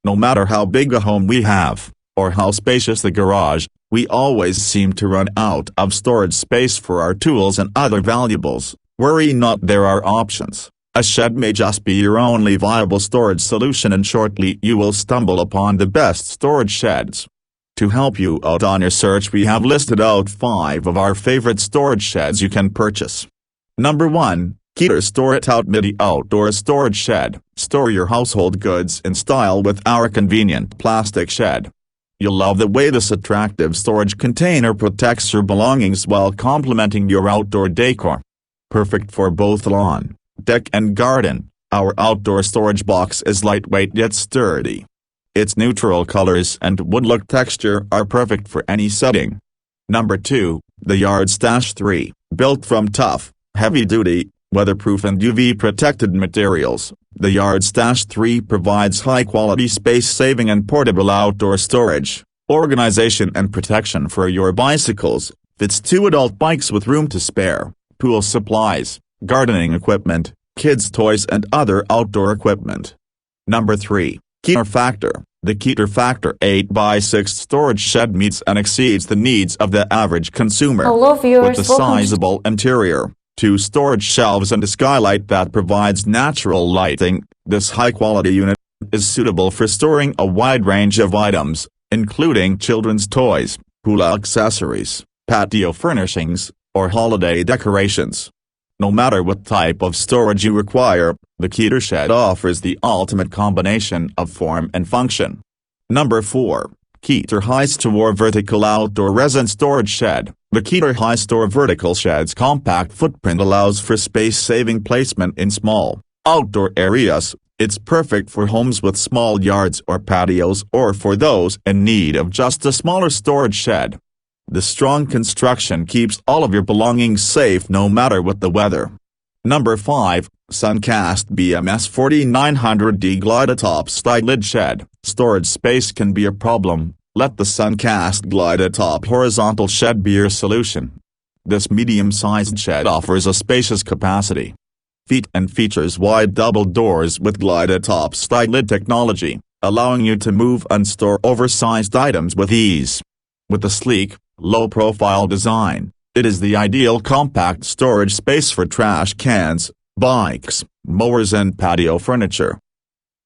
No matter how big a home we have, or how spacious the garage, we always seem to run out of storage space for our tools and other valuables. Worry not, there are options. A shed may just be your only viable storage solution, and shortly you will stumble upon the best storage sheds. To help you out on your search, we have listed out 5 of our favorite storage sheds you can purchase. Number 1. Keter Store It Out Midi Outdoor Storage Shed. Store your household goods in style with our convenient plastic shed. You'll love the way this attractive storage container protects your belongings while complementing your outdoor decor. Perfect for both lawn, deck and garden, our outdoor storage box is lightweight yet sturdy. Its neutral colors and wood-look texture are perfect for any setting. Number 2. The Yard Stash 3. Built from tough, heavy-duty, weatherproof and UV-protected materials, the Yard Stash 3 provides high-quality space-saving and portable outdoor storage, organization and protection for your bicycles. Fits 2 adult bikes with room to spare, pool supplies, gardening equipment, kids' toys and other outdoor equipment. Number 3. Keter Factor. The Keter Factor 8x6 storage shed meets and exceeds the needs of the average consumer. Hello viewers, with a sizable interior, 2 storage shelves and a skylight that provides natural lighting, this high-quality unit is suitable for storing a wide range of items, including children's toys, pool accessories, patio furnishings, or holiday decorations. No matter what type of storage you require, the Keter Shed offers the ultimate combination of form and function. Number 4. Keter High Store Vertical Outdoor Resin Storage Shed. The Keter High Store Vertical Shed's compact footprint allows for space-saving placement in small, outdoor areas. It's perfect for homes with small yards or patios, or for those in need of just a smaller storage shed. The strong construction keeps all of your belongings safe no matter what the weather. Number 5. Suncast BMS 4900D Glide-A-Top Slide Lid Shed. Storage space can be a problem. Let the Suncast Glide-A-Top Horizontal Shed be your solution. This medium-sized shed offers a spacious capacity, feet and features wide double doors with Glide-A-Top Slide Lid technology, allowing you to move and store oversized items with ease. With a sleek, low-profile design, it is the ideal compact storage space for trash cans, bikes, mowers and patio furniture.